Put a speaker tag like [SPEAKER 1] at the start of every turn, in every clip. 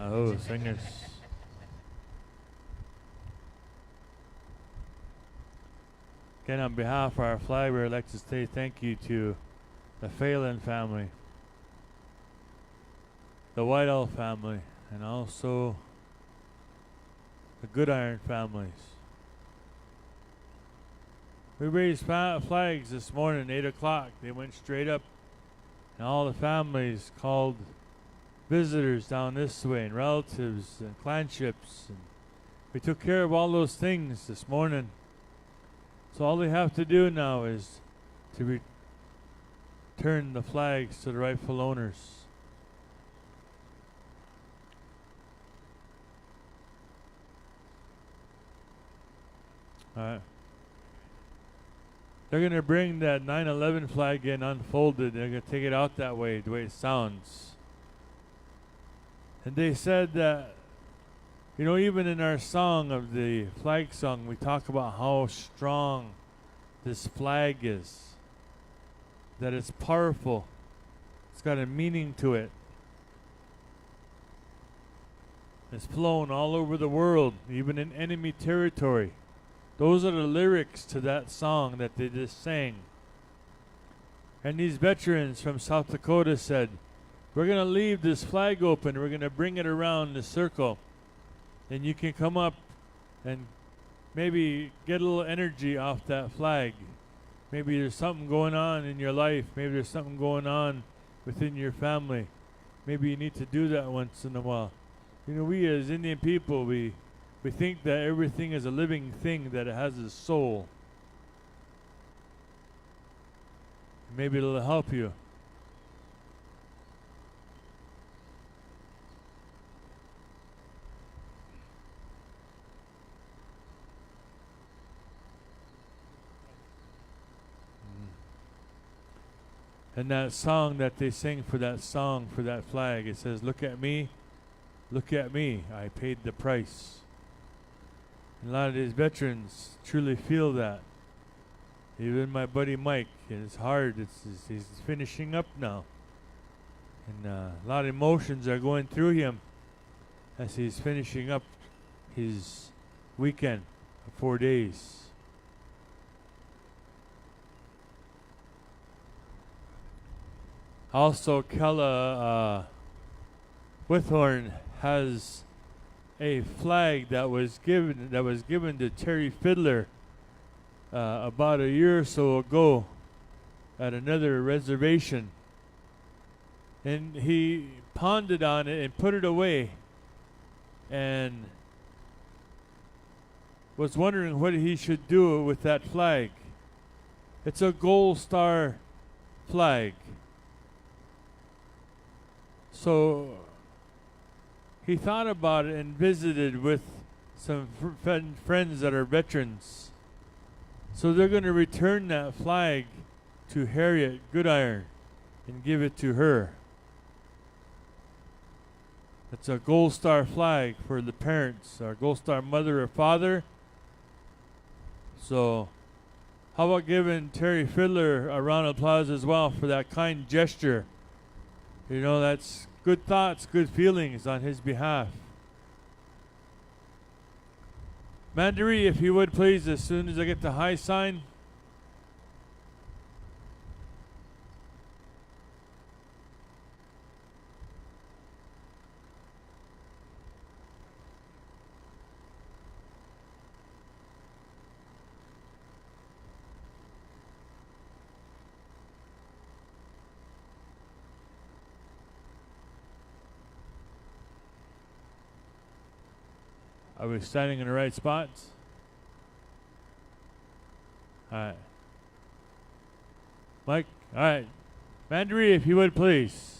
[SPEAKER 1] Oh, singers. Again, on behalf of our flag, we'd like to say thank you to the Phelan family, the Whitehall family, and also the Good Iron families. We raised flags this morning, 8 o'clock. They went straight up, and all the families called visitors down this way, and relatives, and clanships. And we took care of all those things this morning. So all they have to do now is to return the flags to the rightful owners. Alright. They're going to bring that 9/11 flag in unfolded. They're going to take it out that way, the way it sounds. And they said that, you know, even in our song of the flag song, we talk about how strong this flag is, that it's powerful, it's got a meaning to it. It's flown all over the world, even in enemy territory. Those are the lyrics to that song that they just sang. And these veterans from South Dakota said, we're going to leave this flag open, we're going to bring it around the circle, and you can come up and maybe get a little energy off that flag. Maybe there's something going on in your life. Maybe there's something going on within your family. Maybe you need to do that once in a while. You know, we as Indian people, we think that everything is a living thing, that it has a soul. Maybe it'll help you. And that song that they sing for that song, for that flag, it says, look at me, I paid the price. And a lot of these veterans truly feel that. Even my buddy Mike, it's hard, he's finishing up now. And a lot of emotions are going through him as he's finishing up his weekend of 4 days. Also, Kella Withorn has a flag that was given to Terry Fiddler about a year or so ago at another reservation, and he pondered on it and put it away, and was wondering what he should do with that flag. It's a gold star flag. So he thought about it and visited with some friends that are veterans. So they're going to return that flag to Harriet Goodiron and give it to her. It's a gold star flag for the parents, our gold star mother or father. So how about giving Terry Fiddler a round of applause as well for that kind gesture? You know, that's good thoughts, good feelings on his behalf. Mandaree, if you would please, as soon as I get the high sign. Are we standing in the right spots? All right. Mike, all right. Mandaree, if you would please.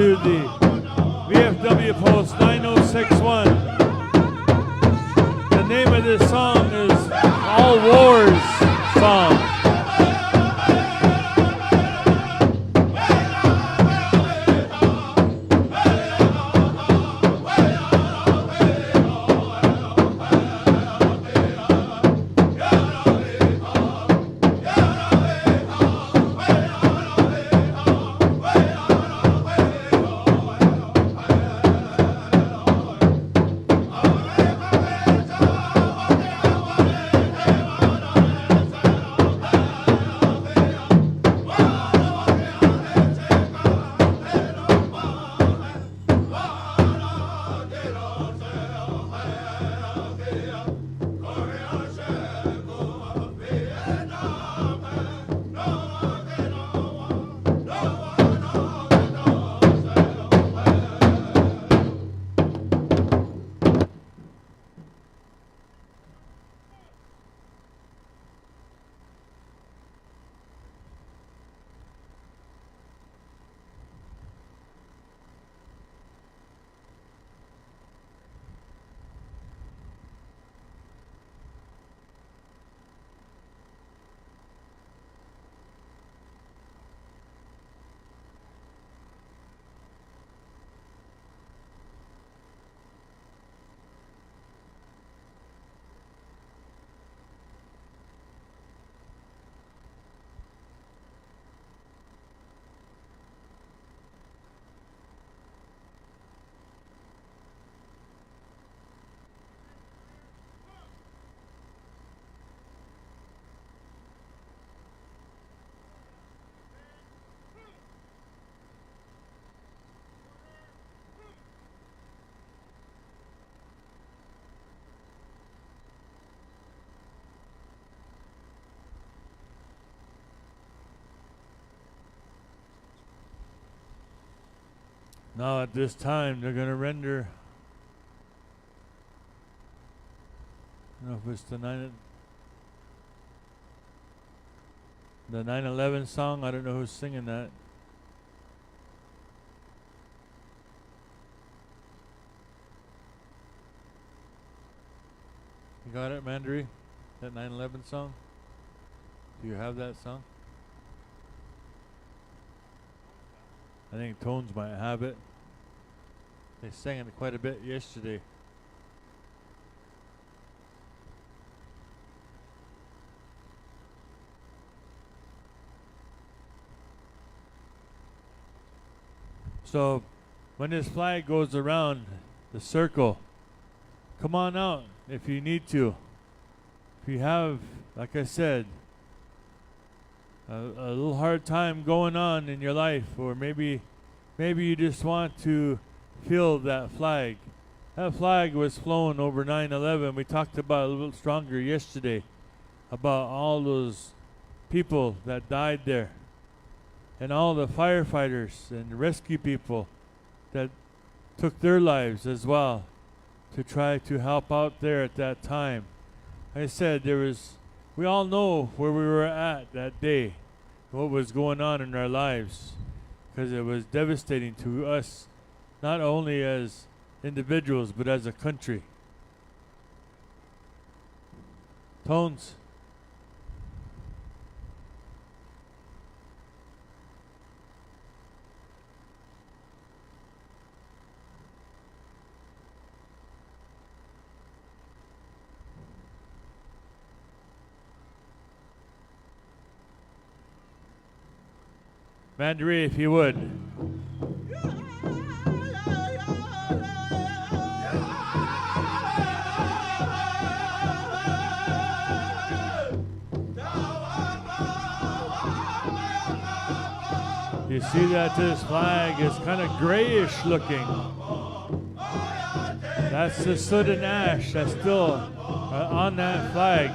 [SPEAKER 1] to the VFW Post 9061. The name of this song is All Wars Song. Now at this time, they're going to render, I don't know if it's the 9/11 song. I don't know who's singing that. You got it, Mandaree? That 9/11 song? Do you have that song? I think Tones might have it. They sang it quite a bit yesterday. So when this flag goes around the circle, come on out if you need to. If you have, like I said, a little hard time going on in your life, or maybe you just want to feel that flag. That flag was flown over 9/11. We talked about it a little stronger yesterday, about all those people that died there, and all the firefighters and rescue people that took their lives as well to try to help out there at that time. Like I said, we all know where we were at that day, what was going on in our lives, because it was devastating to us, not only as individuals, but as a country. Tones. Mandaree, if you would. You see that this flag is kind of grayish looking. That's the soot and ash that's still on that flag.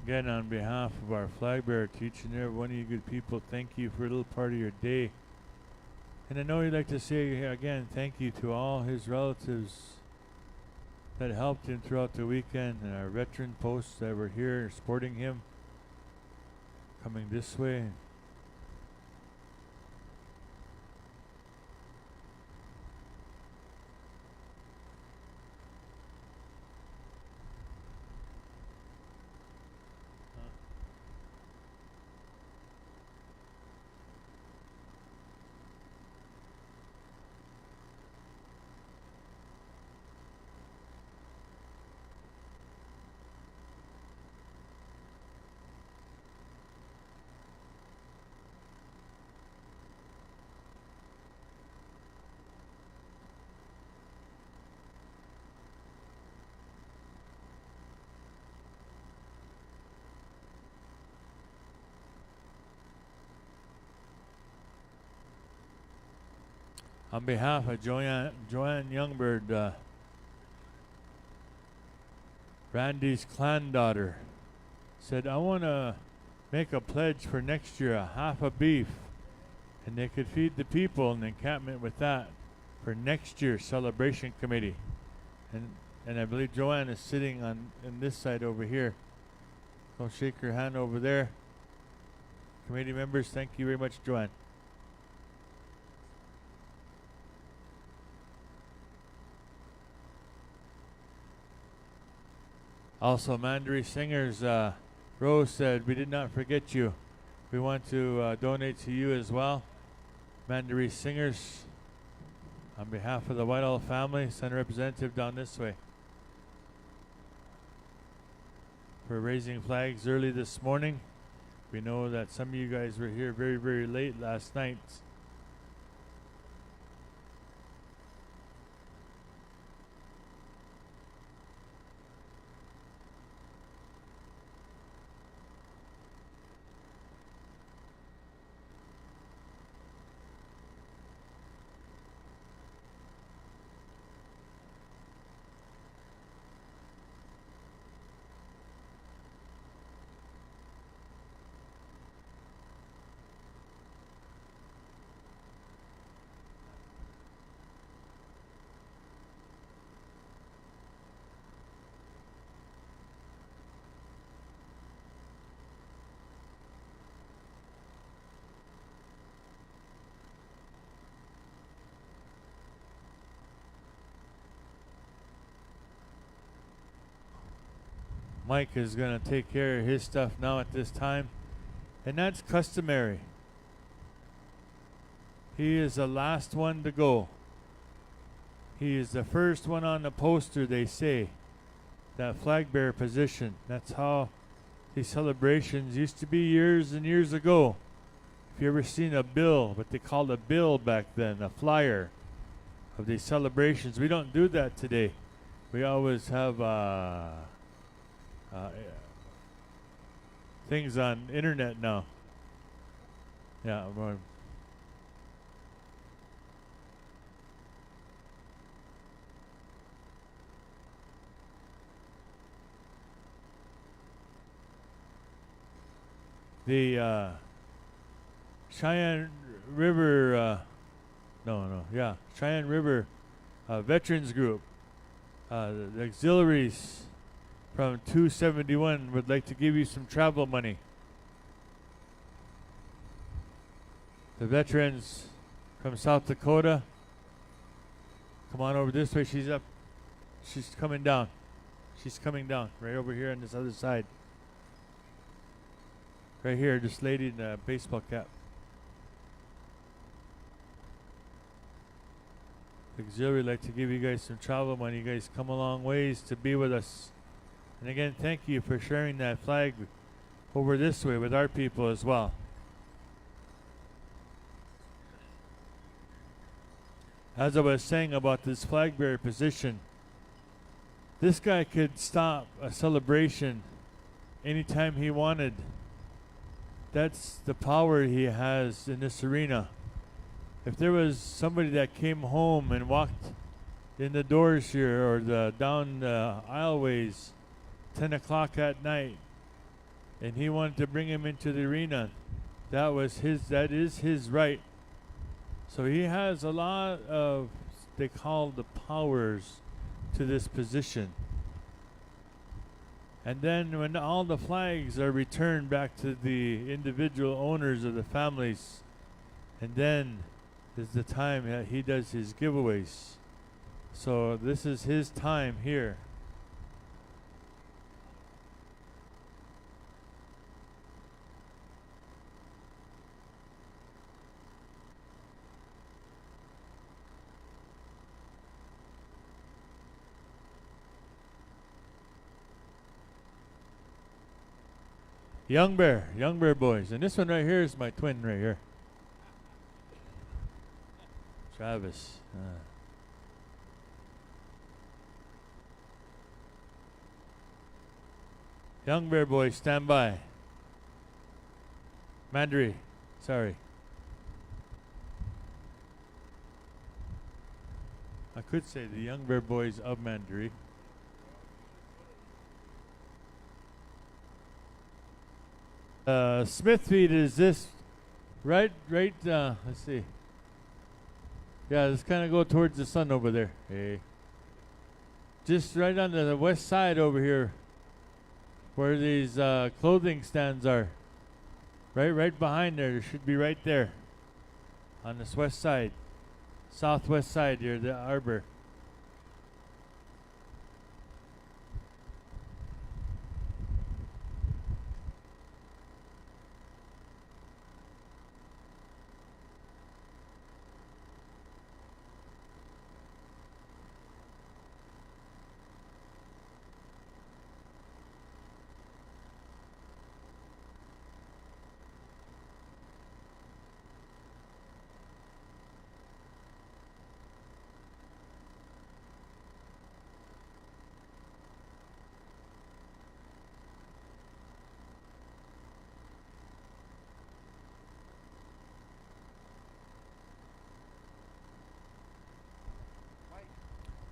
[SPEAKER 1] Again, on behalf of our flag bearer, to each and every one of you good people, thank you for a little part of your day. And I know he'd like to say again, thank you to all his relatives that helped him throughout the weekend, and our veteran posts that were here supporting him, coming this way. On behalf of Joanne Youngbird, Randy's clan daughter, said, I want to make a pledge for next year, a half a beef, and they could feed the people in the encampment with that for next year's celebration committee. And I believe Joanne is sitting on this side over here. Go shake her hand over there. Committee members, thank you very much, Joanne. Also, Mandaree Singers, Rose said, we did not forget you. We want to donate to you as well. Mandaree Singers, on behalf of the Whitehall family, send a representative down this way. For raising flags early this morning. We know that some of you guys were here very, very late last night. Mike is going to take care of his stuff now at this time, and that's customary. He is the last one to go. He is the first one on the poster, they say. That flag bearer position. That's how these celebrations used to be years and years ago. If you ever seen a bill, what they called a bill back then, a flyer of these celebrations, we don't do that today. We always have things on internet now. Yeah, the Cheyenne River, Cheyenne River Veterans Group, the auxiliaries from 271 would like to give you some travel money. The veterans from South Dakota, come on over this way. She's coming down. She's coming down right over here on this other side. Right here, this lady in the baseball cap. The auxiliary would like to give you guys some travel money. You guys come a long ways to be with us. And again, thank you for sharing that flag over this way with our people as well. As I was saying about this flag bearer position, this guy could stop a celebration anytime he wanted. That's the power he has in this arena. If there was somebody that came home and walked in the doors here or down the aisleways 10 o'clock at night and he wanted to bring him into the arena. That is his right. So he has a lot of, they call the powers to this position. And then when all the flags are returned back to the individual owners of the families, and then is the time that he does his giveaways. So this is his time here. Young Bear boys. And this one right here is my twin right here. Travis. Young Bear boys, stand by. Mandaree, sorry. I could say the Young Bear boys of Mandaree. Smithfield is this right, let's see. Yeah, let's kind of go towards the sun over there. Hey. Just right on the west side over here where these clothing stands are. Right behind there. There should be right there on this west side. Southwest side here, the arbor.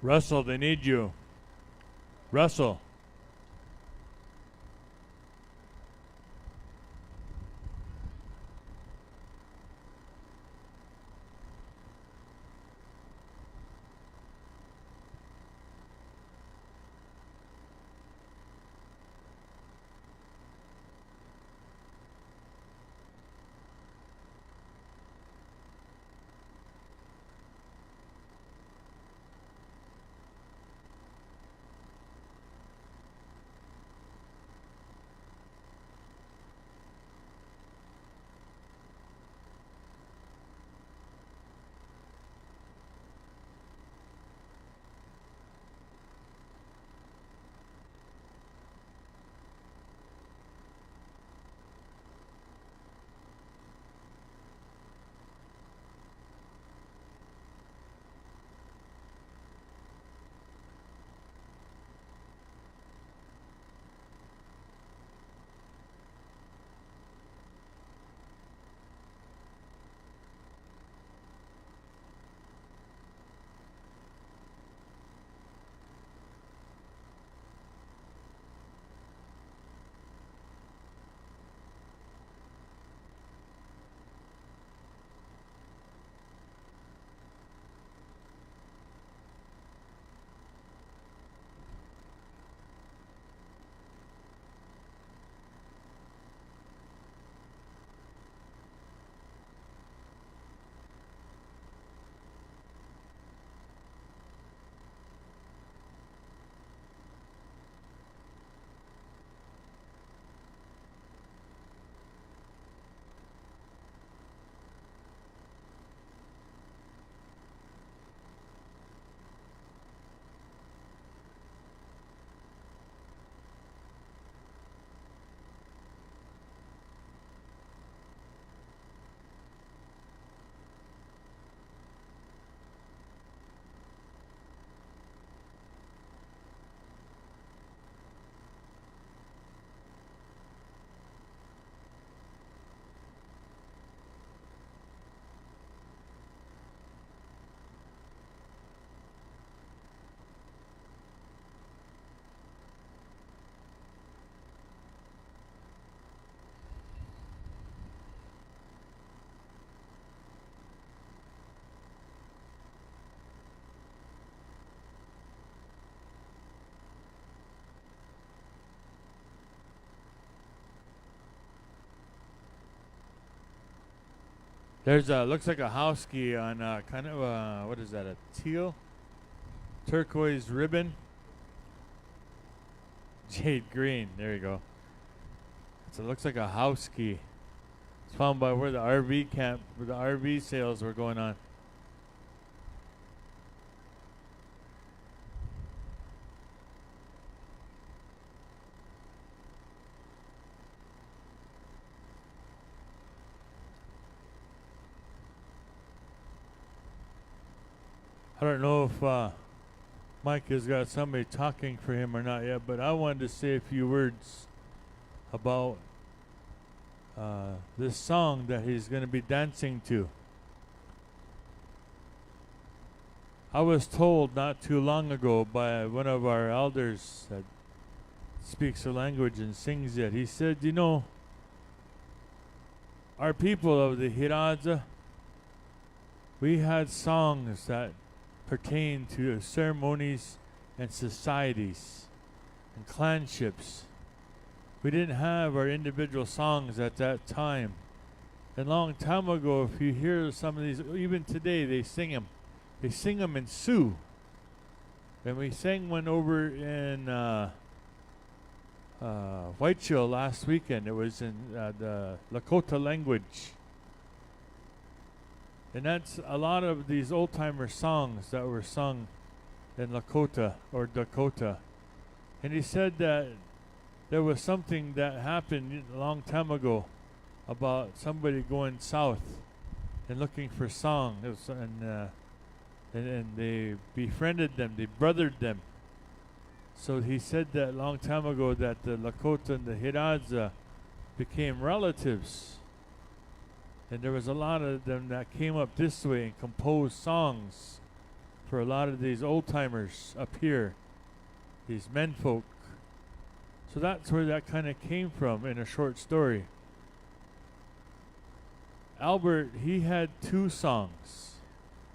[SPEAKER 1] Russell, they need you. Russell. There's looks like a house key on kind of what is that? A teal, turquoise ribbon, jade green. There you go. So it looks like a house key. It's found by where the RV camp, where the RV sales were going on. I don't know if Mike has got somebody talking for him or not yet, but I wanted to say a few words about this song that he's going to be dancing to. I was told not too long ago by one of our elders that speaks the language and sings it. He said, you know, our people of the Hiradza, we had songs that pertain to ceremonies and societies and clanships. We didn't have our individual songs at that time. And a long time ago, if you hear some of these, even today, they sing them. They sing them in Sioux. And we sang one over in Whiteshill last weekend. It was in the Lakota language. And that's a lot of these old-timer songs that were sung in Lakota or Dakota. And he said that there was something that happened a long time ago about somebody going south and looking for songs. And they befriended them, they brothered them. So he said that a long time ago that the Lakota and the Hiradza became relatives. And there was a lot of them that came up this way and composed songs for a lot of these old-timers up here, these menfolk. So that's where that kind of came from in a short story. Albert, he had two songs,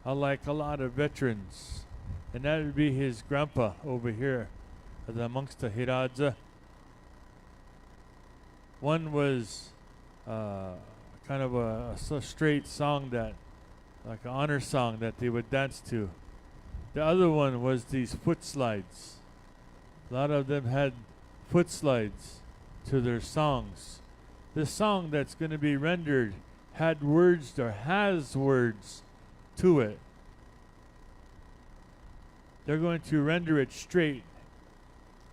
[SPEAKER 1] unlike a lot of veterans. And that would be his grandpa over here amongst the Hiradza. One was kind of a straight song that, like an honor song that they would dance to. The other one was these foot slides. A lot of them had foot slides to their songs. This song that's going to be rendered had words or has words to it. They're going to render it straight.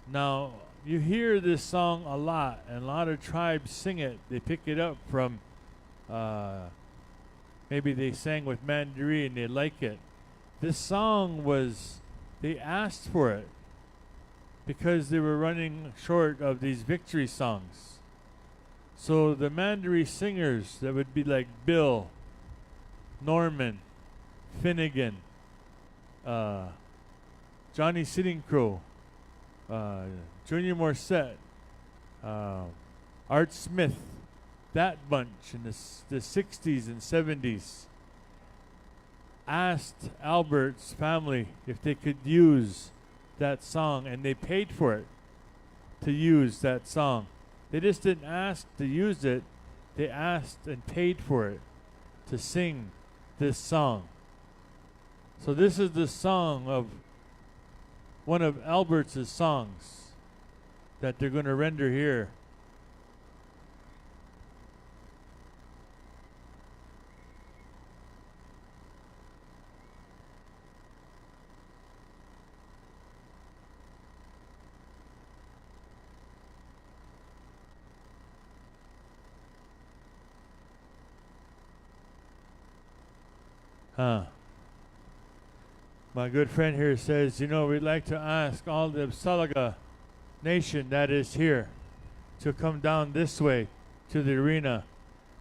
[SPEAKER 1] Now, you hear this song a lot, and a lot of tribes sing it. They pick it up from maybe they sang with Mandaree and they like it. This song was, they asked for it because they were running short of these victory songs. So the Mandaree singers, that would be like Bill, Norman, Finnegan, Johnny Sitting Crow, Junior Morissette, Art Smith, that bunch in the 60s and 70s asked Albert's family if they could use that song, and they paid for it to use that song. They just didn't ask to use it, they asked and paid for it to sing this song. So this is the song of one of Albert's songs that they're going to render here. My good friend here says, you know, we'd like to ask all the Salaga nation that is here to come down this way to the arena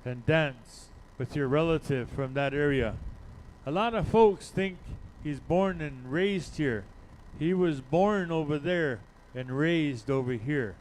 [SPEAKER 1] and dance with your relative from that area. A lot of folks think he's born and raised here. He was born over there and raised over here.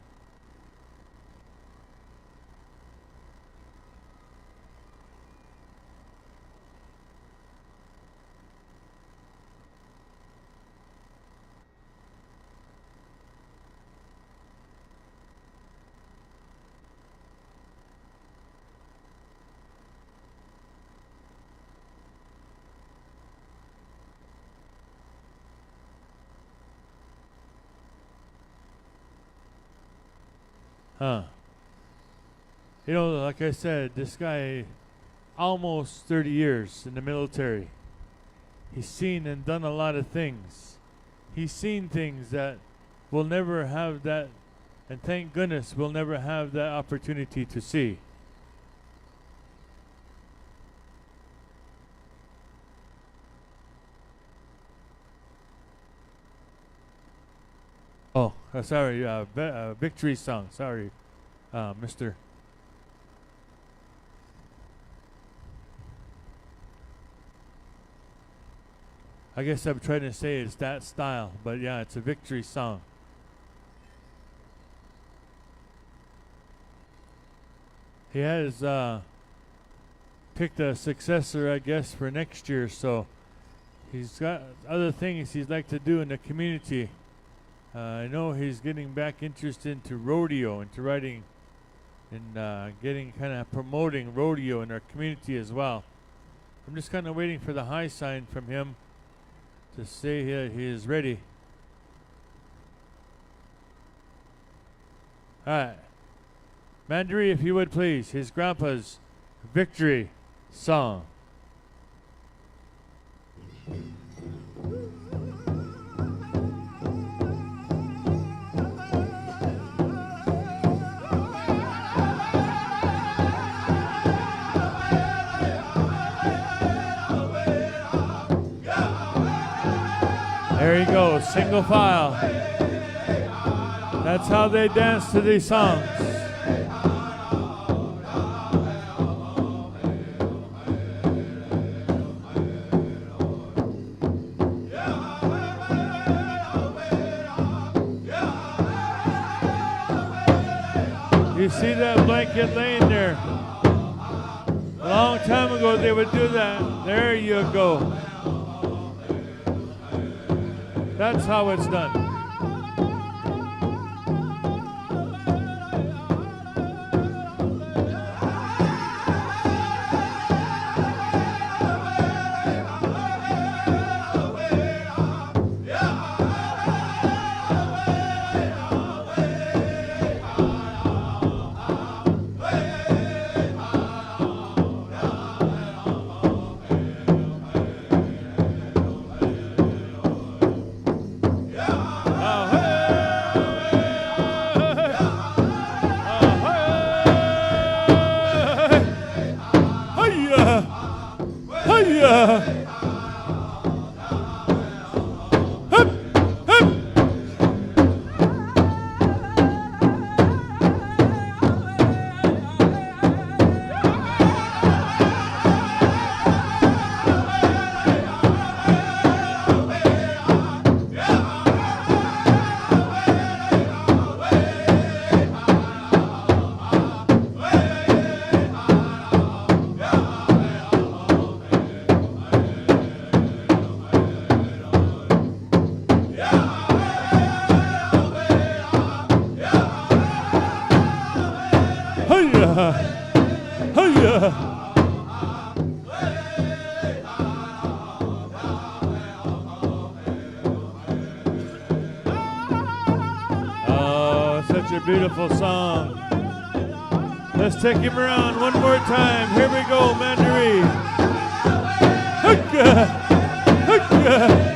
[SPEAKER 1] Huh. You know, like I said, this guy, almost 30 years in the military. He's seen and done a lot of things. He's seen things that we'll never have that, and thank goodness we'll never have that opportunity to see. Oh, sorry, victory song. Sorry, Mr. I guess I'm trying to say it's that style, but yeah, it's a victory song. He has picked a successor, I guess, for next year, so he's got other things he'd like to do in the community. I know he's getting back interested into rodeo, into riding and getting kind of promoting rodeo in our community as well. I'm just kind of waiting for the high sign from him to say he is ready. Alright. Mandaree, if you would please, his grandpa's victory song. There you go, single file. That's how they dance to these songs. You see that blanket laying there? A long time ago they would do that. There you go. That's how it's done. Oh, such a beautiful song. Let's take him around one more time. Here we go, Mandaree. Hooka, hooka.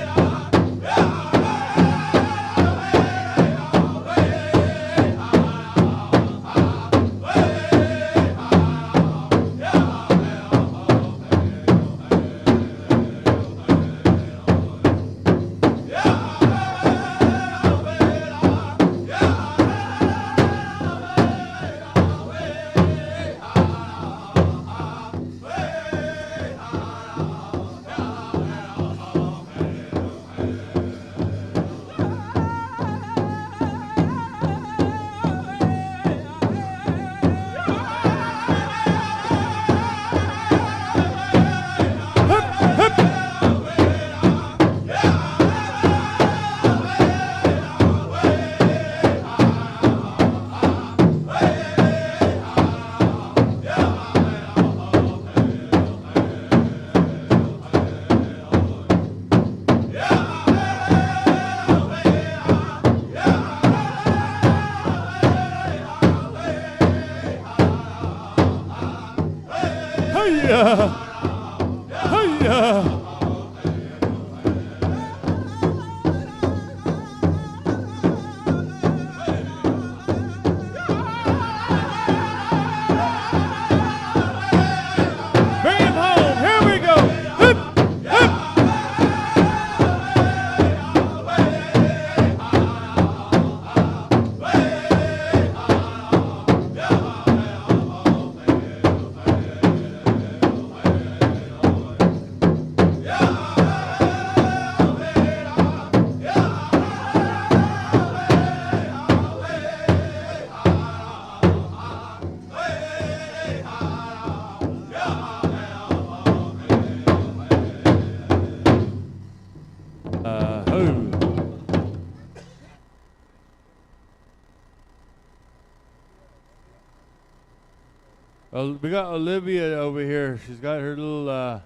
[SPEAKER 1] We got Olivia over here. She's got her little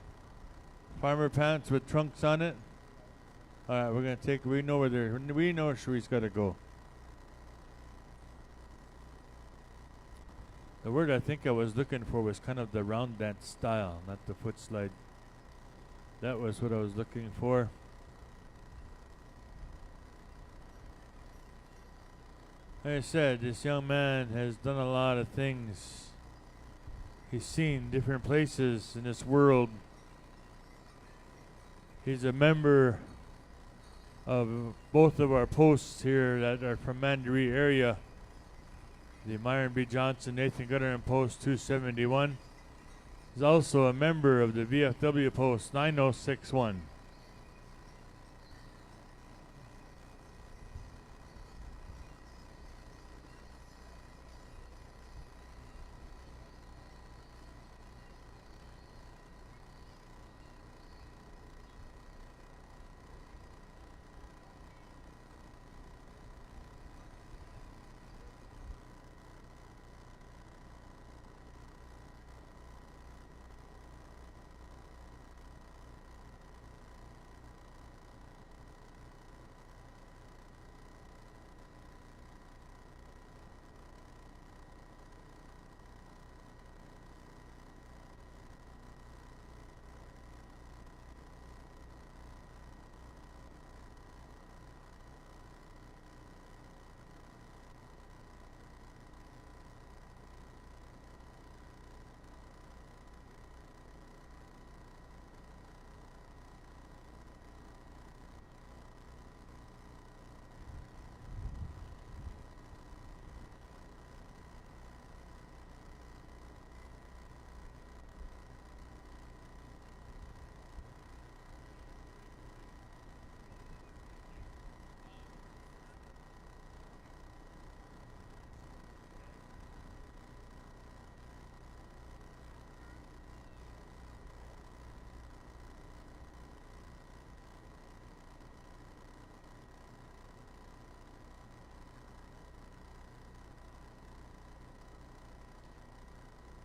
[SPEAKER 1] farmer pants with trunks on it. All right, we're gonna take. We know where Cherie's gotta go. The word I think I was looking for was kind of the round dance style, not the foot slide. That was what I was looking for. Like I said, this young man has done a lot of things. He's seen different places in this world. He's a member of both of our posts here that are from Mandaree area. The Myron B. Johnson, Nathan Gunner Post 271. He's also a member of the VFW Post 9061.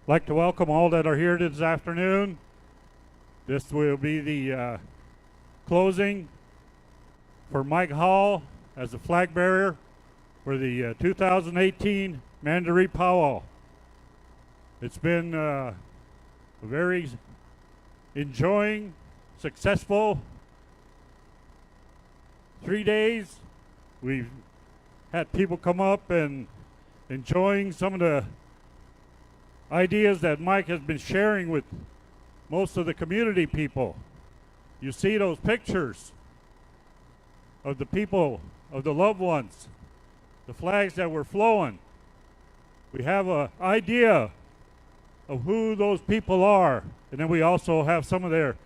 [SPEAKER 2] I'd like to welcome all that are here this afternoon. This will be the closing for Mike Hall as the flag bearer for the 2018 Mandaree Pow Wow. It's been a very enjoying, successful 3 days. We've had people come up and enjoying some of the ideas that Mike has been sharing with most of the community people. You see those pictures of the people, of the loved ones, the flags that were flowing. We have an idea of who those people are, and then we also have some of their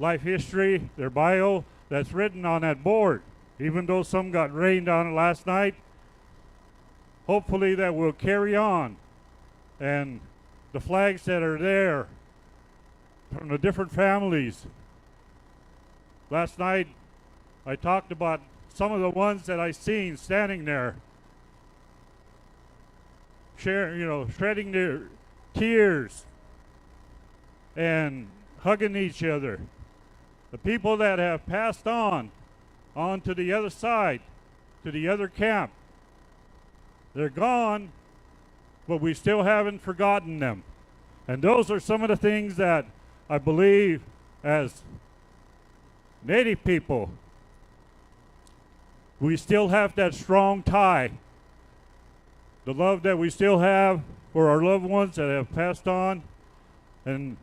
[SPEAKER 2] life history, their bio that's written on that board. Even though some got rained on it last night, hopefully that will carry on. And the flags that are there from the different families. Last night I talked about some of the ones that I seen standing there, shedding their tears and hugging each other. The people that have passed on to the other side, to the other camp. They're gone, but we still haven't forgotten them. And those are some of the things that I believe as Native people, we still have that strong tie. The love that we still have for our loved ones that have passed on, and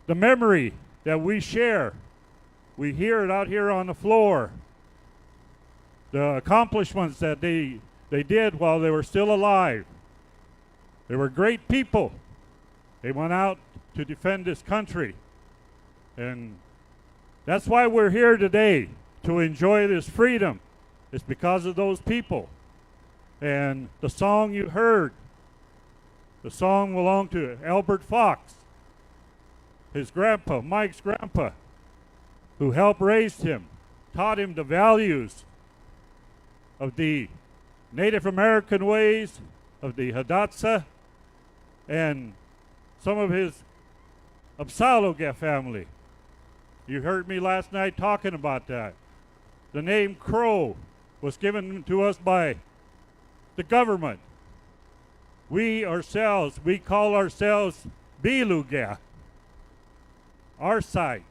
[SPEAKER 2] the memory that we share. We hear it out here on the floor. The accomplishments that they did while they were still alive. They were great people. They went out to defend this country. And that's why we're here today, to enjoy this freedom. It's because of those people. And the song you heard, the song belonged to Albert Fox, his grandpa, Mike's grandpa, who helped raise him, taught him the values of the Native American ways, of the Hidatsa, and some of his Absaloga family. You heard me last night talking about that. The name Crow was given to us by the government. We ourselves, we call ourselves Beluga, our side.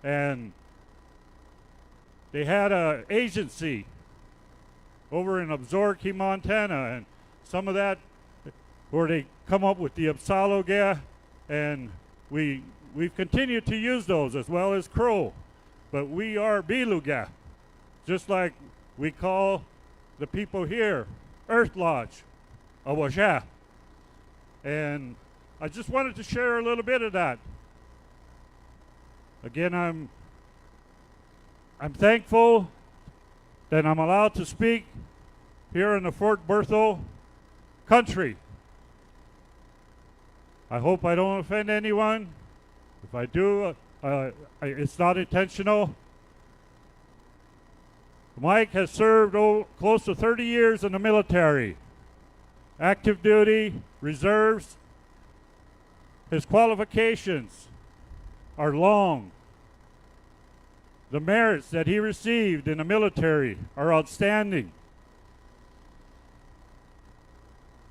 [SPEAKER 2] And they had an agency over in Absaroka, Montana, and some of that where they come up with the Absaloga, and we've continued to use those as well as Crow. But we are Beluga, just like we call the people here Earth Lodge, Awaja. And I just wanted to share a little bit of that. Again, I'm thankful that I'm allowed to speak here in the Fort Berthold country. I hope I don't offend anyone. If I do, it's not intentional. Mike has served close to 30 years in the military, active duty, reserves. His qualifications are long. The merits that he received in the military are outstanding.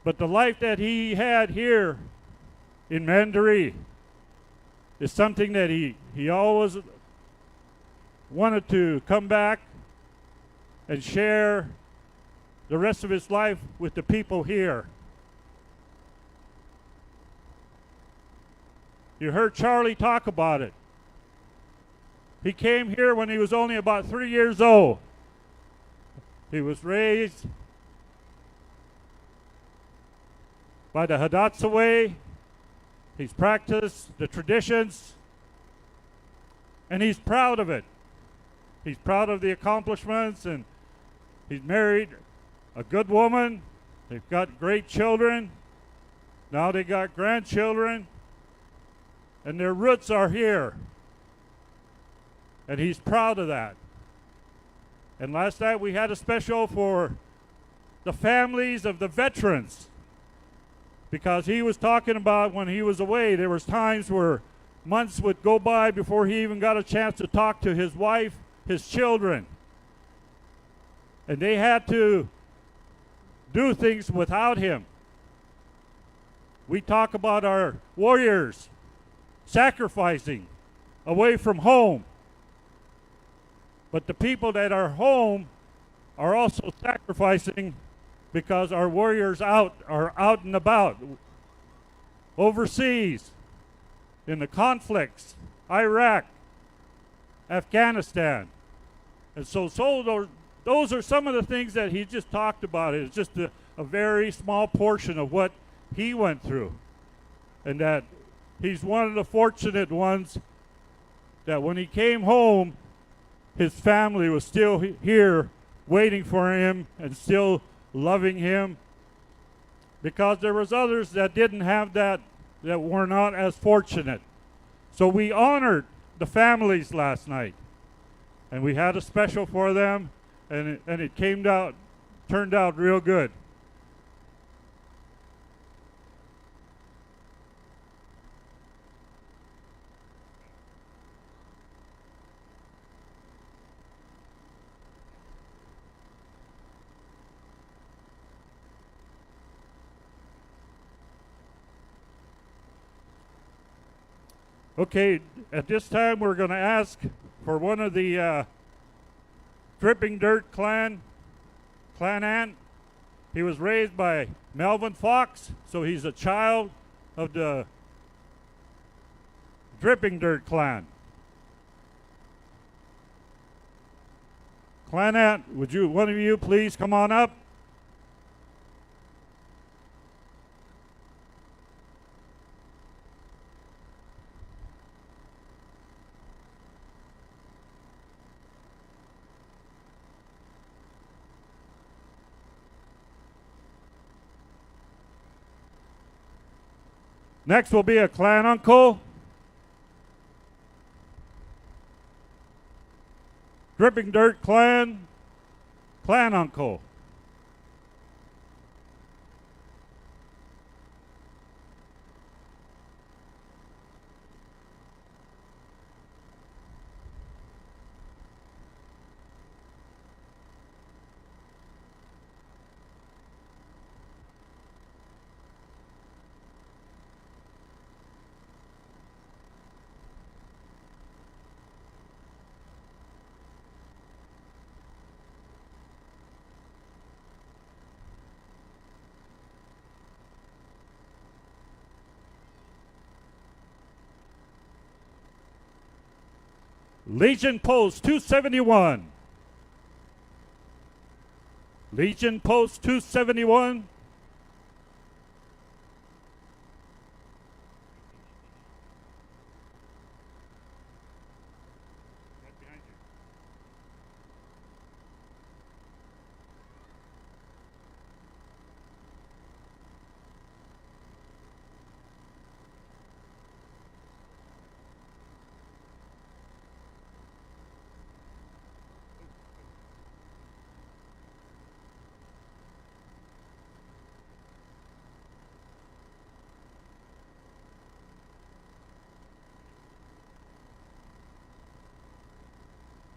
[SPEAKER 2] But the life that he had here in Mandaree is something that he always wanted to come back and share the rest of his life with the people here. You heard Charlie talk about it. He came here when he was only about 3 years old. He was raised by the Hidatsa way. He's practiced the traditions, and he's proud of it. He's proud of the accomplishments, and he's married a good woman. They've got great children. Now they got grandchildren, and their roots are here. And he's proud of that. And last night we had a special for the families of the veterans, because he was talking about when he was away, there was times where months would go by before he even got a chance to talk to his wife, his children. And they had to do things without him. We talk about our warriors sacrificing away from home. But the people that are home are also sacrificing because our warriors are out and about overseas in the conflicts, Iraq, Afghanistan. And so those are some of the things that he just talked about. It's just a very small portion of what he went through. And that he's one of the fortunate ones that when he came home, his family was still here waiting for him and still loving him, because there was others that didn't have that were not as fortunate. So we honored the families last night, and we had a special for them, and it turned out real good. Okay, at this time we're going to ask for one of the Dripping Dirt clan ant. He was raised by Melvin Fox, so he's a child of the Dripping Dirt clan. Clan ant, would you, one of you please come on up? Next will be a clan uncle. Dripping Dirt clan uncle. Legion Post 271. Legion Post 271.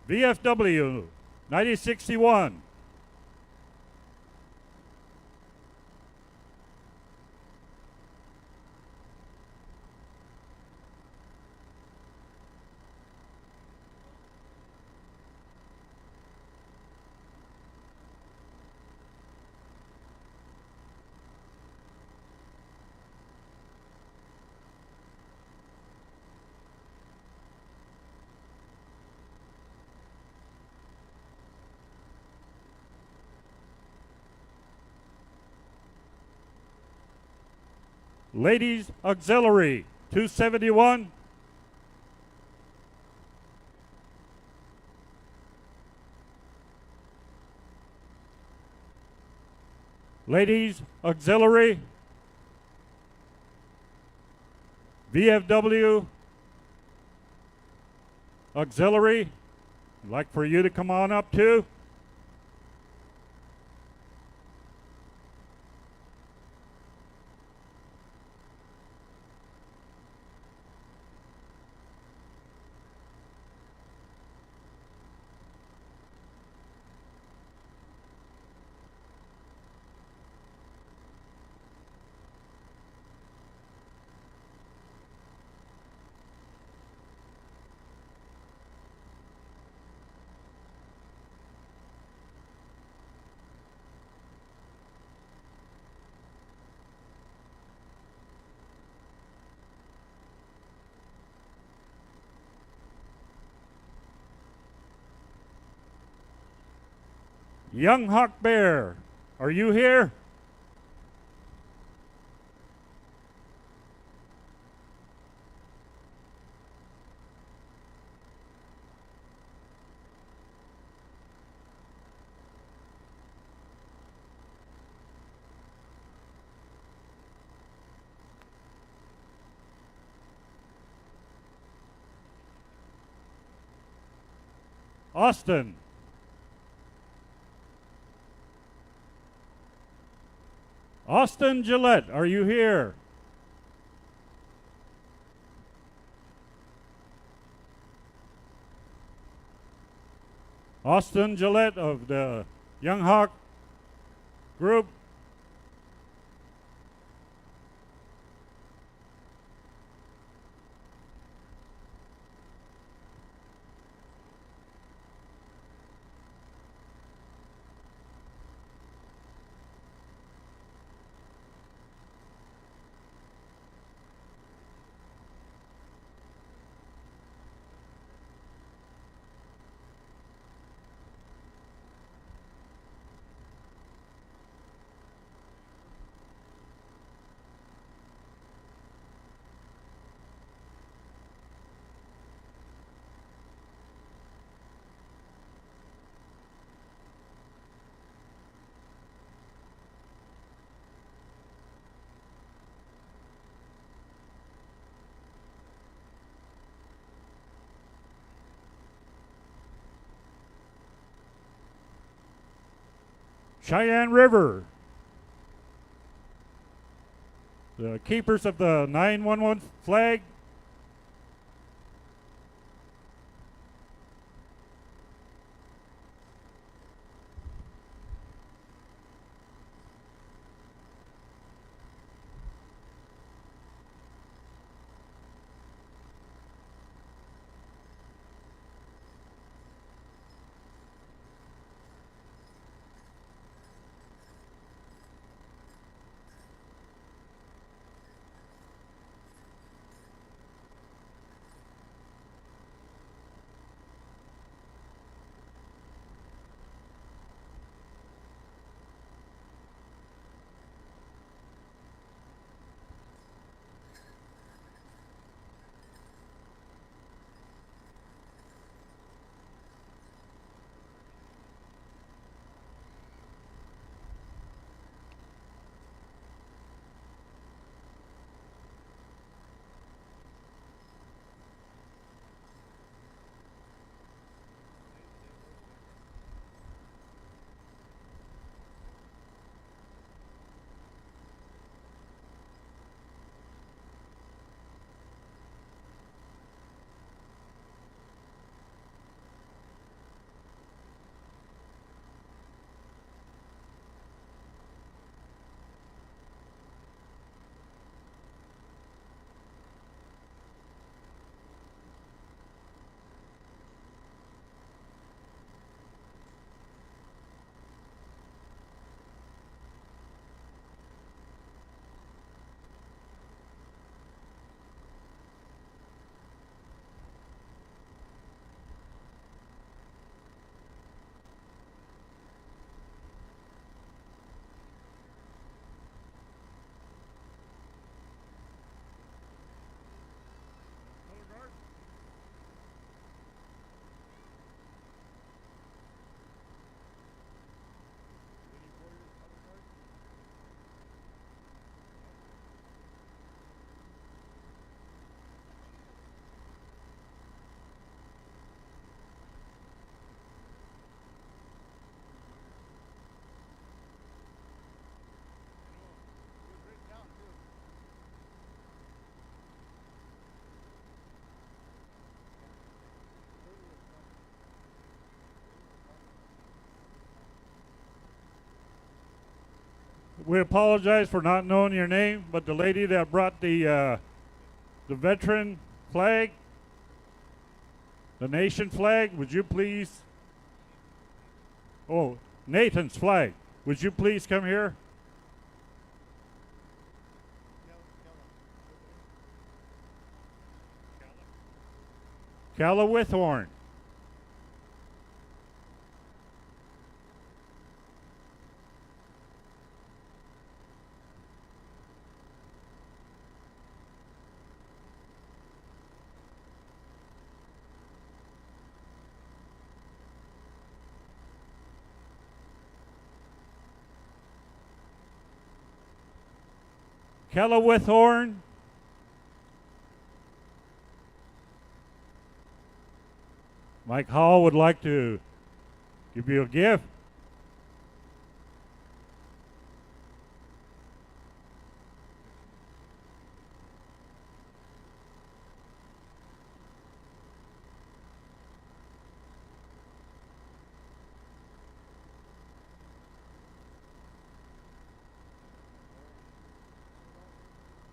[SPEAKER 2] VFW 9061. Ladies Auxiliary 271. Ladies Auxiliary VFW Auxiliary. I'd like for you to come on up too. Young Hawk Bear, are you here? Austin. Austin Gillette, are you here? Austin Gillette of the Young Hawk group. Cheyenne River, the keepers of the 911 flag, we apologize for not knowing your name, but the lady that brought the veteran flag, the nation flag, would you please? Oh, Nathan's flag. Would you please come here? Calla Withorn. Calla Withorn. Mike Hall would like to give you a gift.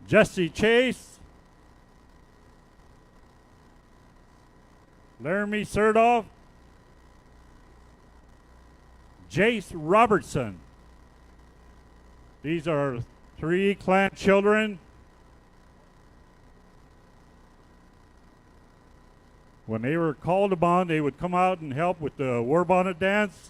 [SPEAKER 2] Jesse Chase. Laramie Serdoff. Jace Robertson. These are 3 clan children. When they were called upon, they would come out and help with the war bonnet dance.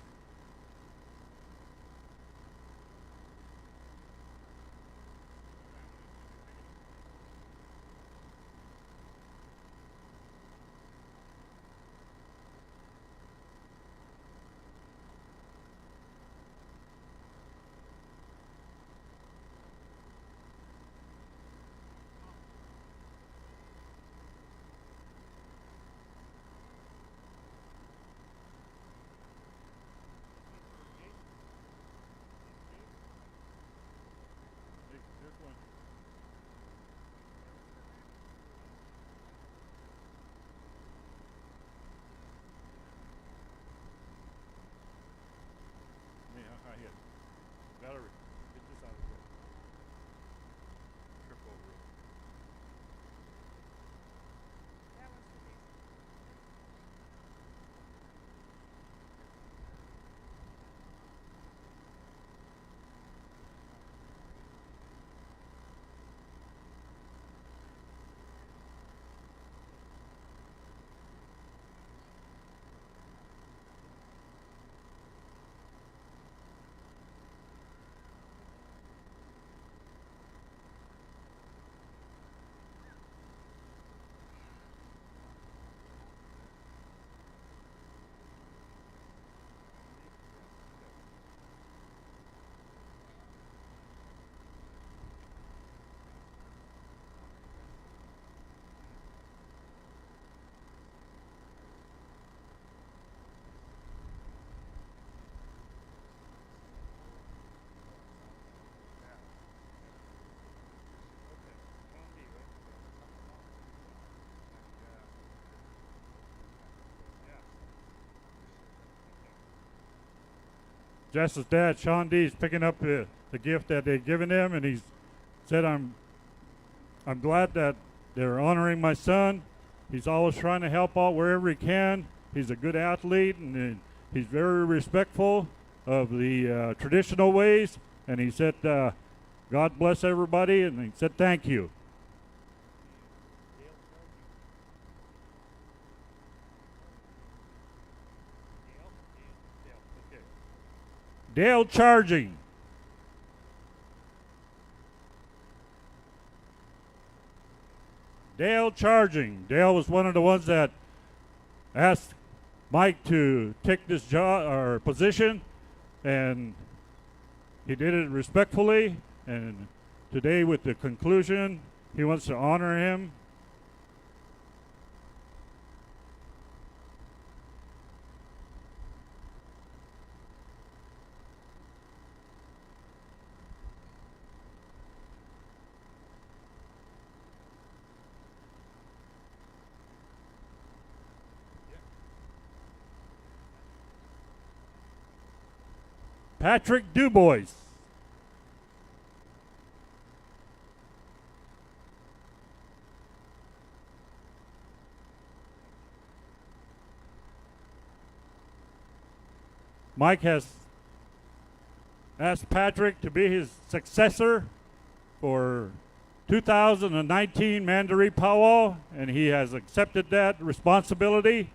[SPEAKER 2] Jess's dad, Sean D, is picking up the gift that they've given him, and he's said, I'm glad that they're honoring my son. He's always trying to help out wherever he can. He's a good athlete, and he's very respectful of the traditional ways. And he said, God bless everybody, and he said thank you. Dale Charging. Dale Charging. Dale was one of the ones that asked Mike to take this job or position, and he did it respectfully. And today, with the conclusion, he wants to honor him. Patrick Dubois. Mike has asked Patrick to be his successor for 2019 Mandaree Pow Wow, and he has accepted that responsibility.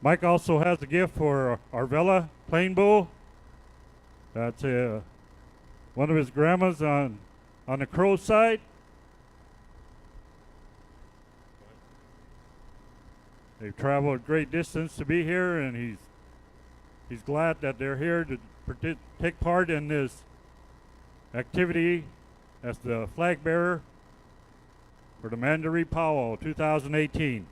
[SPEAKER 2] Mike also has a gift for Arvella Plain Bull. That's one of his grandmas on the Crow side. They've traveled a great distance to be here, and he's glad that they're here to take part in this activity as the flag bearer for the Mandaree Pow Wow 2018.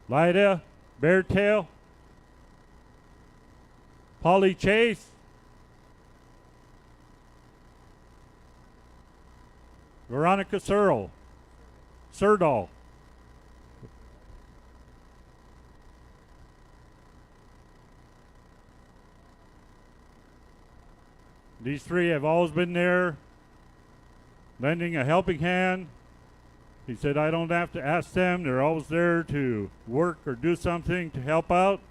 [SPEAKER 2] Lyda Beartail, Polly Chase, Veronica Serdal. These three have always been there, lending a helping hand. He said, I don't have to ask them. They're always there to work or do something to help out.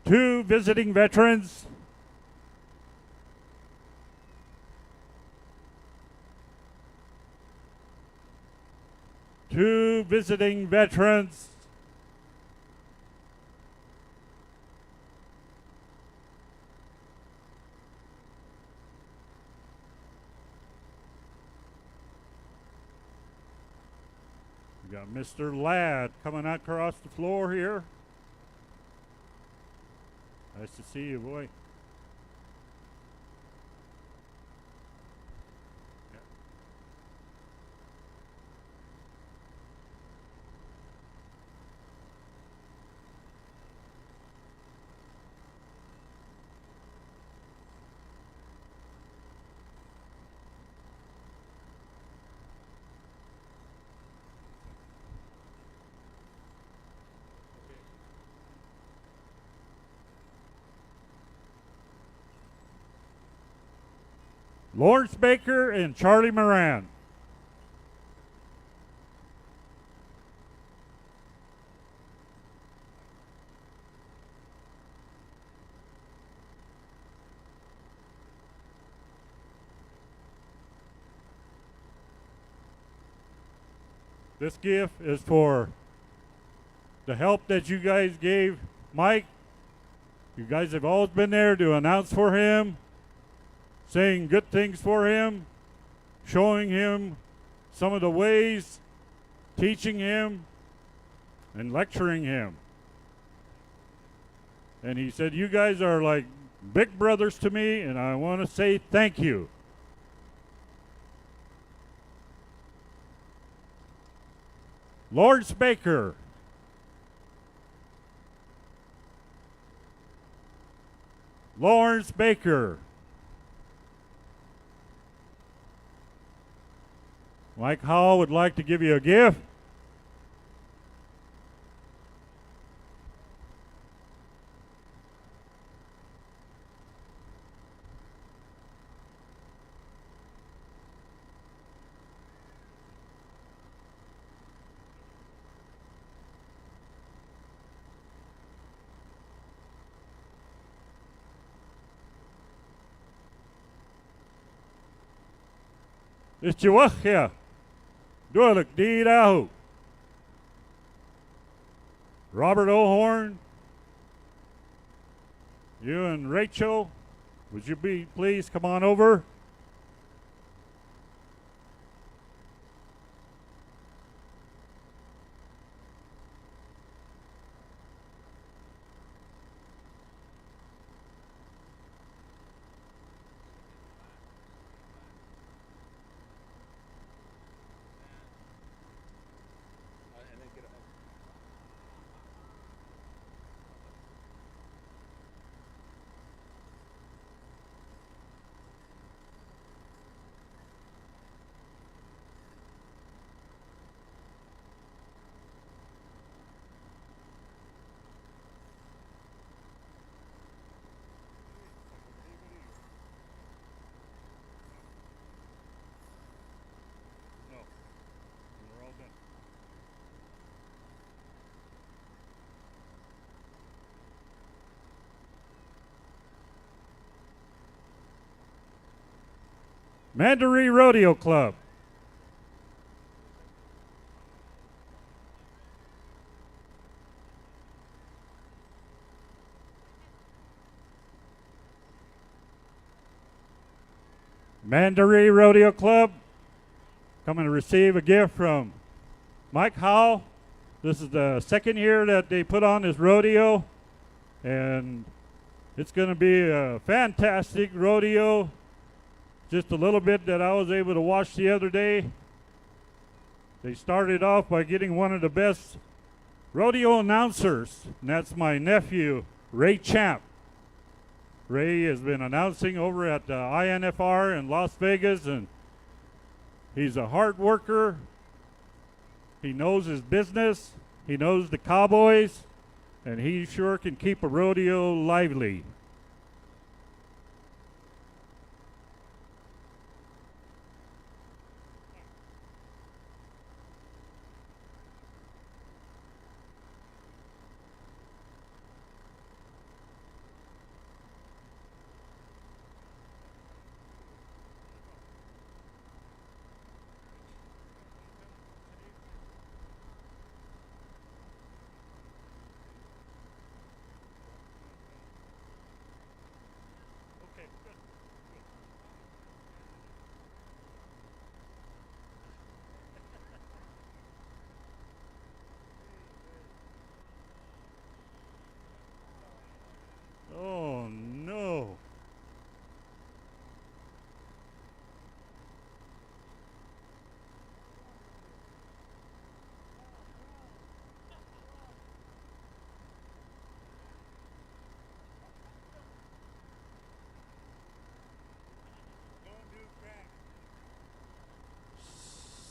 [SPEAKER 2] 2 visiting veterans. Two visiting veterans. We got Mr. Ladd coming across the floor here. Nice to see you, boy. Lawrence Baker and Charlie Moran. This gift is for the help that you guys gave Mike. You guys have always been there to announce for him, saying good things for him, showing him some of the ways, teaching him, and lecturing him. And he said, you guys are like big brothers to me, and I want to say thank you. Lawrence Baker. Lawrence Baker. Mike Howell would like to give you a gift. Ishchiwachia. Dualik Didahu. Robert O'Horn. You and Rachel, would you please come on over? Mandaree Rodeo Club. Mandaree Rodeo Club coming to receive a gift from Mike Howell. This is the second year that they put on this rodeo, and it's going to be a fantastic rodeo. Just a little bit that I was able to watch the other day. They started off by getting one of the best rodeo announcers, and that's my nephew, Ray Champ. Ray has been announcing over at the INFR in Las Vegas, and he's a hard worker. He knows his business. He knows the cowboys, and he sure can keep a rodeo lively.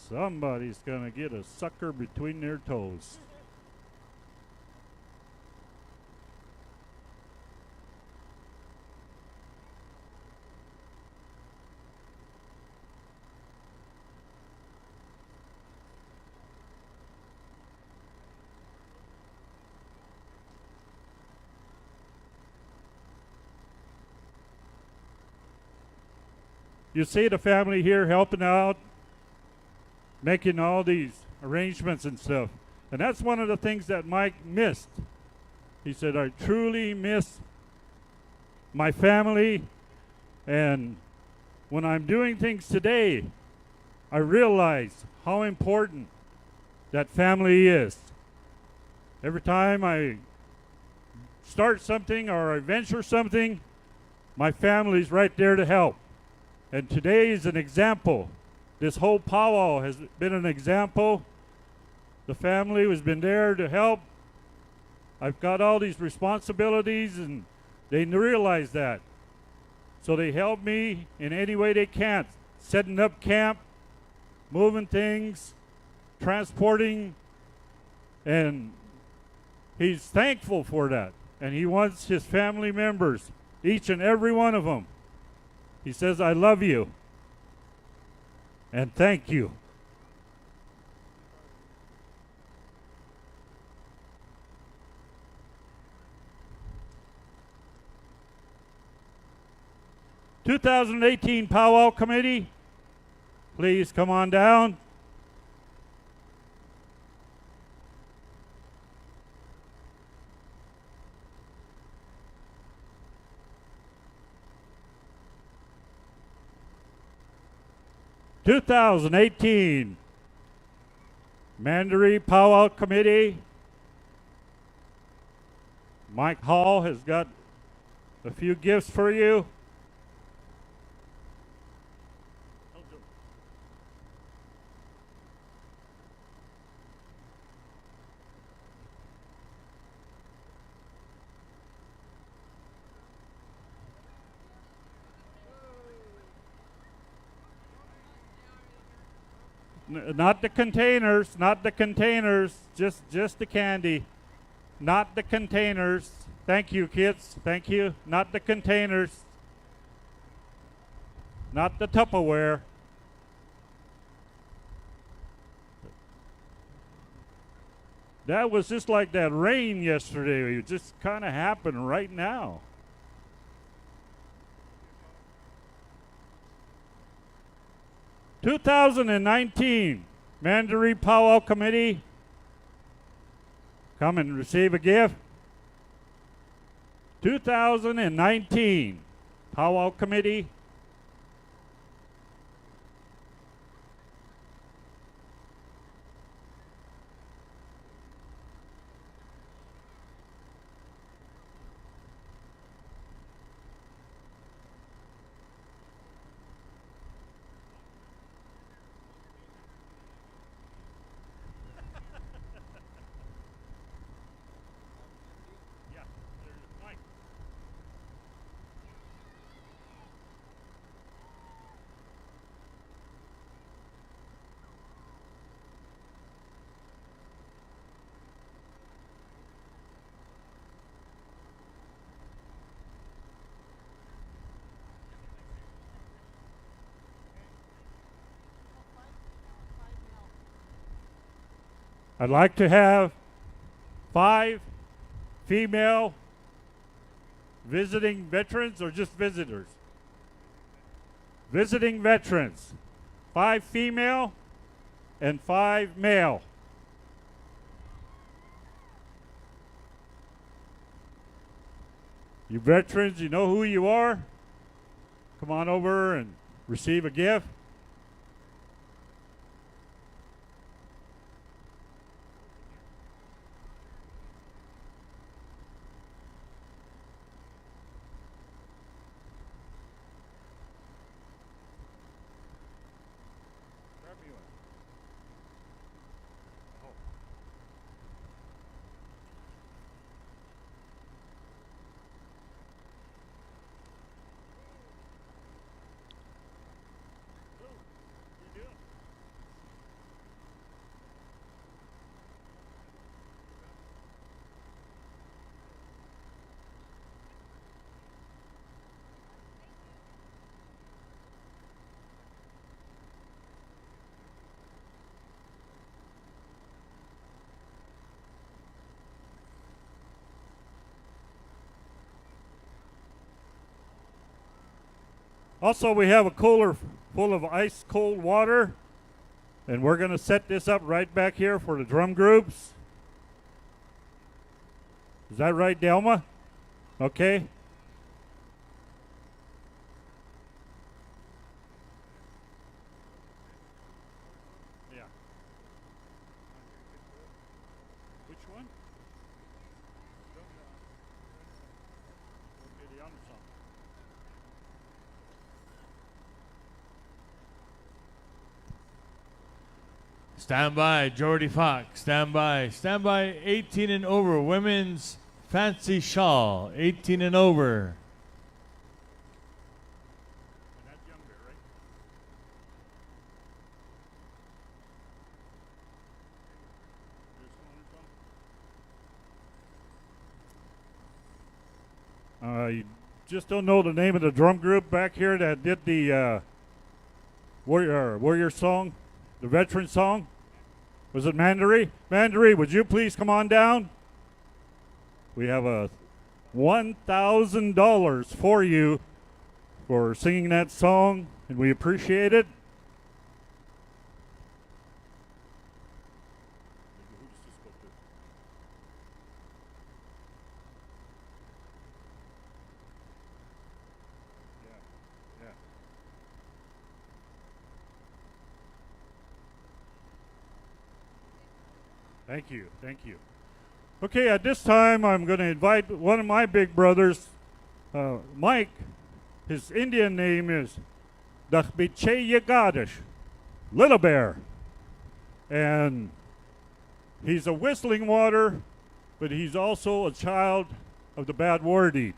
[SPEAKER 2] Somebody's going to get a sucker between their toes. You see the family here helping out, making all these arrangements and stuff. And that's one of the things that Mike missed. He said, I truly miss my family, and when I'm doing things today, I realize how important that family is. Every time I start something or I venture something, my family's right there to help. And today is an example. This whole powwow has been an example. The family has been there to help. I've got all these responsibilities, and they realize that. So they help me in any way they can. Setting up camp, moving things, transporting, and he's thankful for that. And he wants his family members, each and every one of them. He says, I love you and thank you. "2018 Powwow Committee, please come on down. "2018 Mandaree Pow Wow Committee. Mike Hall has got a few gifts for you. Not the containers, just the candy. Not the containers. Thank you, kids. Thank you. Not the containers. Not the Tupperware. That was just like that rain yesterday. It just kind of happened right now. "2019 Mandaree Pow Wow Committee, come and receive a gift. 2019 Pow Wow Committee. I'd like to have 5 female visiting veterans, or just visitors? Visiting veterans. 5 female and 5 male. You veterans, you know who you are. Come on over and receive a gift. Also, we have a cooler full of ice cold water, and we're going to set this up right back here for the drum groups. Is that right, Delma? Okay. Yeah. Which one? Okay, the other song.
[SPEAKER 1] Stand by, Jordy Fox. Stand by. Stand by, 18 and over. Women's fancy shawl, 18 and over.
[SPEAKER 2] And that's younger, right? You just don't know the name of the drum group back here that did the warrior song, the veteran song? Was it Mandaree? Mandaree, would you please come on down? We have a $1,000 for you for singing that song, and we appreciate it. Thank you, thank you. Okay, at this time, I'm going to invite one of my big brothers, Mike. His Indian name is Dakhbiche Yagadish, Little Bear. And he's a whistling water, but he's also a child of the bad war deed.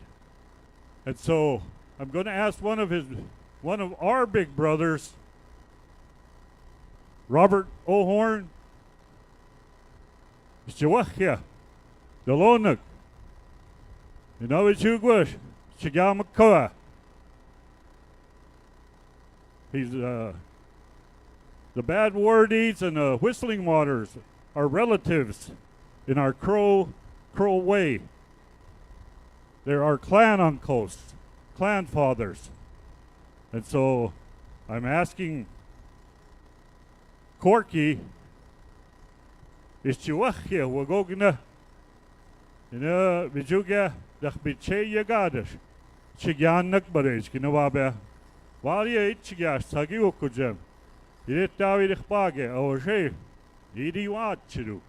[SPEAKER 2] And so I'm going to ask one of our big brothers, Robert O'Horn, Chihuahua, Dolonik, Inavichugwash, Chigamakoa. He's the bad war deeds and the whistling waters are relatives in our Crow way. They're our clan uncles, clan fathers. And so I'm asking Corky, is Chihuahua Wagogna in a Vijuga Dakhbiche Yagadish, Chigyan Nakbarage, Kinawabe, Walia Chigas, Sagiukujem, Yit David Bage, or Shay, Didi Watchiru.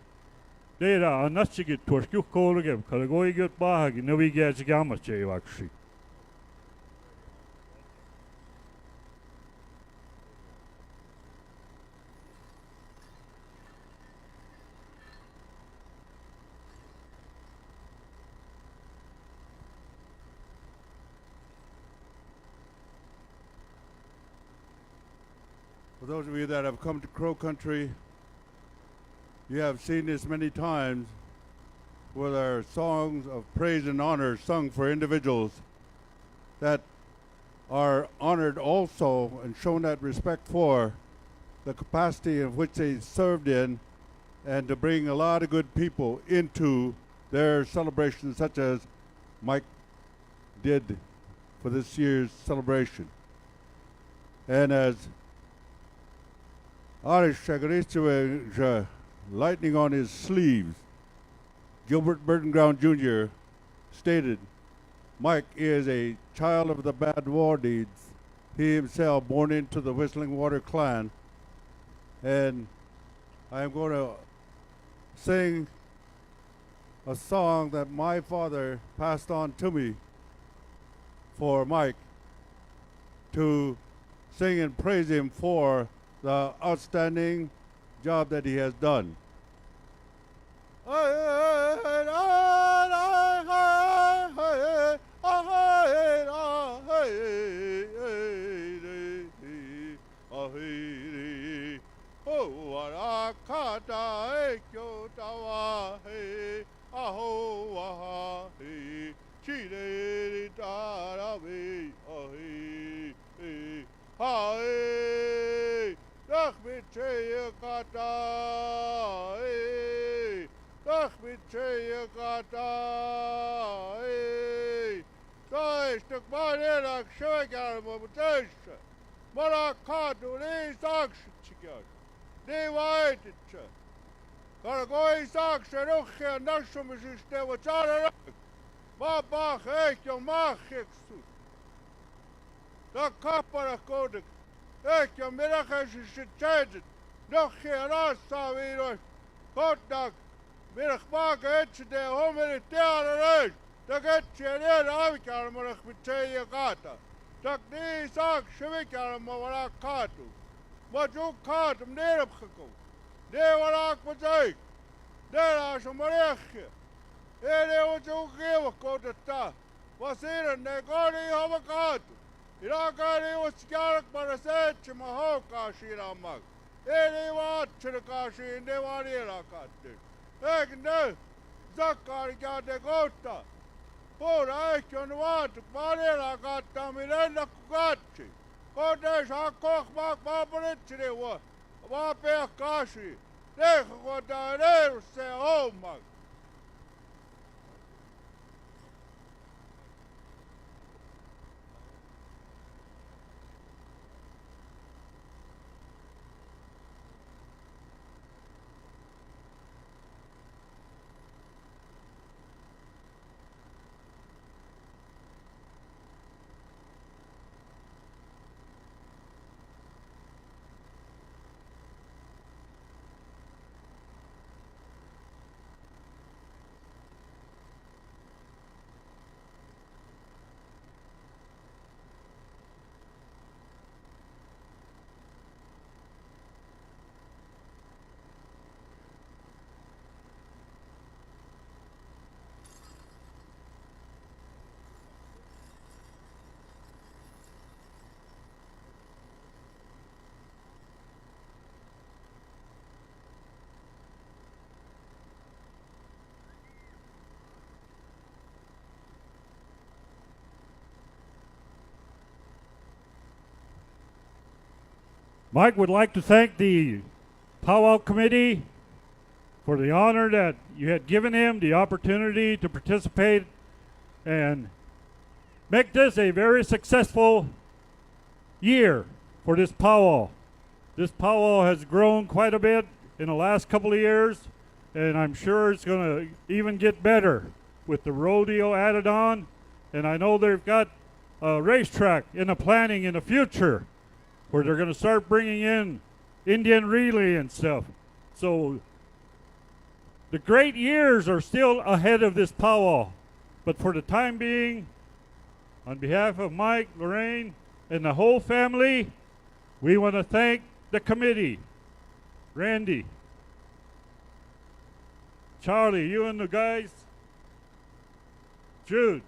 [SPEAKER 2] There are not to get to a Kolagam, Kalagoi get Bag, no we get Gamache actually.
[SPEAKER 3] For those of you that have come to Crow Country, you have seen this many times where there are songs of praise and honor sung for individuals that are honored also and shown that respect for the capacity of which they served in and to bring a lot of good people into their celebrations, such as Mike did for this year's celebration. And as Arish Shagarisha lightning on his sleeves, Gilbert Burtonground Jr. stated, Mike is a child of the bad war deeds. He himself born into the Whistling Water clan. And I'm going to sing a song that my father passed on to me for Mike to sing and praise him for the outstanding job that he has done. Toistuk maanelak söikäärmä, mutta töissä. Mara kaatu niin saksitsikin. Niin vaititse. Karkoi saksa ruhkia nassumisista ja saada rak. Maa paah eikki on maahjeksu. Tak kappana kodik. Eikki on midagäisissä tjäitit. Nohkia naassaa viinois. Kotak. Midak maaka etsite ja hommelit teada reis. Tak etsiä niitä avikäärmänek mit seijä kaata. Tak niin saksa vikäärmä varaa kaatu. Ma juk kaatum neerapkako. Nee waraak ma zeik. Neeraas on ma rechtje. Ei wat juk gewa kootetta. Ma siirren ne kaani hama kaatu. Ilakaani was skaarak ma seetse ma haukaa siiramak. Ei vaatsene kaasiin ne vaan ilakaatti. Eikä ne zakkaari käänte kohta. Puhuta ehkä on vaatuk vaan ilakaattaminen ennakko katsi. Kote saa kohmaak maapolitsini vuo. Vaan peakkaasi. Teekö kotaan reilussa ja hommak.
[SPEAKER 2] Mike would like to thank the powwow committee for the honor that you had given him, the opportunity to participate and make this a very successful year for this powwow. This powwow has grown quite a bit in the last couple of years, and I'm sure it's going to even get better with the rodeo added on. And I know they've got a racetrack in the planning in the future where they're going to start bringing in Indian relay and stuff. So the great years are still ahead of this powwow. But for the time being, on behalf of Mike, Lorraine, and the whole family, we want to thank the committee. Randy, Charlie, you and the guys, Jude,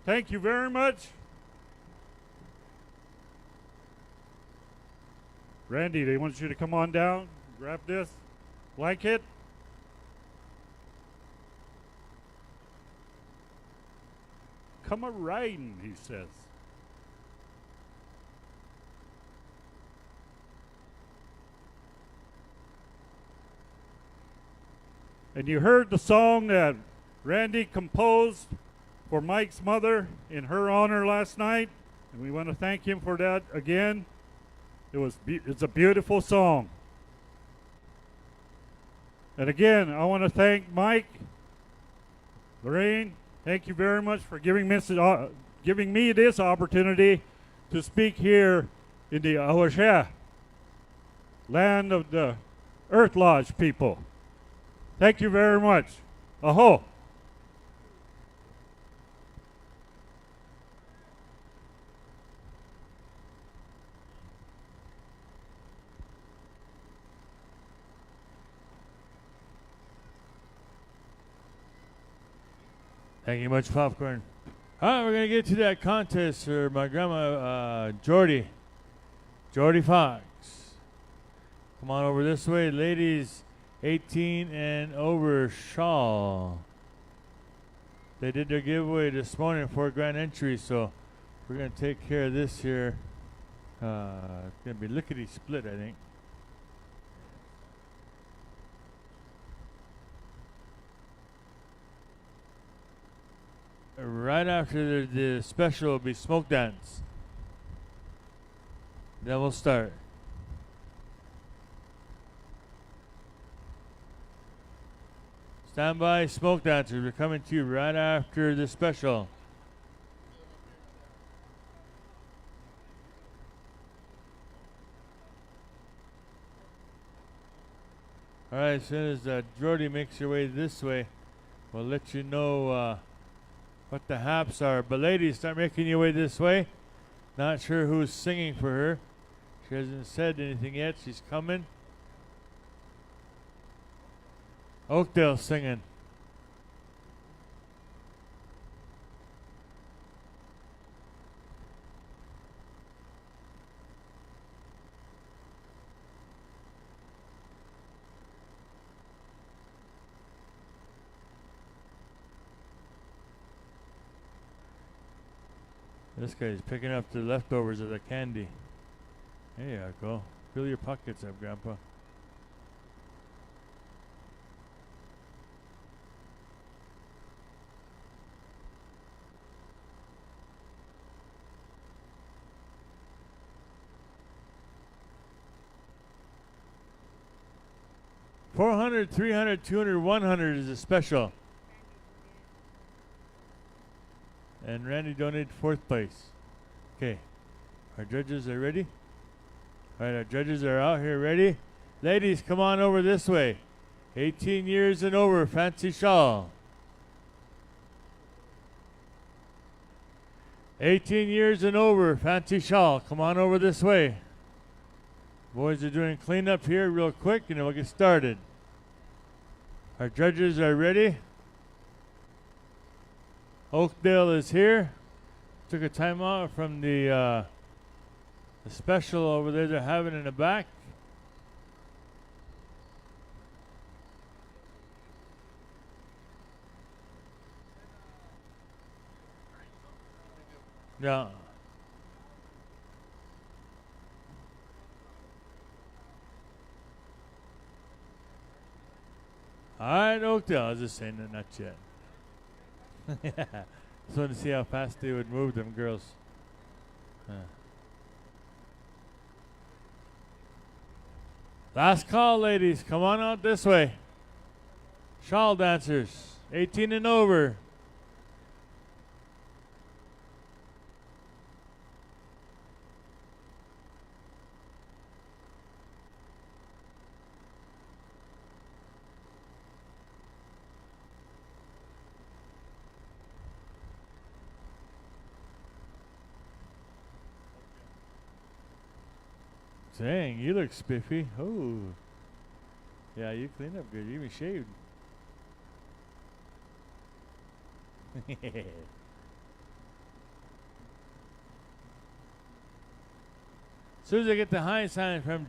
[SPEAKER 2] thank you very much. Randy, they want you to come on down, grab this blanket. Come a riding, he says. And you heard the song that Randy composed for Mike's mother in her honor last night, and we want to thank him for that again. It's a beautiful song. And again, I want to thank Mike, Lorraine. Thank you very much for giving me this opportunity to speak here in the Awasheh, land of the Earth Lodge people. Thank you very much. Aho.
[SPEAKER 1] Thank you much, Popcorn. All right, we're going to get to that contest for my grandma, Jordy Fox. Come on over this way. Ladies 18 and over shawl. They did their giveaway this morning for a grand entry, so we're going to take care of this here. It's going to be lickety split, I think. right after the special will be smoke dance. Then we'll start. Stand by, smoke dancers. We're coming to you right after the special. All right, as soon as Jordy makes your way this way, we'll let you know what the haps are. But ladies, start making your way this way. Not sure who's singing for her. She hasn't said anything yet. She's coming. Oakdale singing. This guy's picking up the leftovers of the candy. There you go. Fill your pockets up, Grandpa. $400, $300, $200, $100 is a special. And Randy donated 4th place. Okay. Our judges are ready? All right, our judges are out here ready. Ladies, come on over this way. 18 years and over, fancy shawl. 18 years and over, fancy shawl. Come on over this way. Boys are doing cleanup here real quick, and then we'll get started. Our judges are ready. Oakdale is here. Took a time out from the special over there they're having in the back. Yeah. All right, Oakdale. I was just saying that, not yet. Just wanted to see how fast they would move them girls. Last call, ladies. Come on out this way. Shawl dancers, 18 and over. Dang, you look spiffy. Oh. Yeah, you clean up good. You even shaved. As soon as I get the high sign from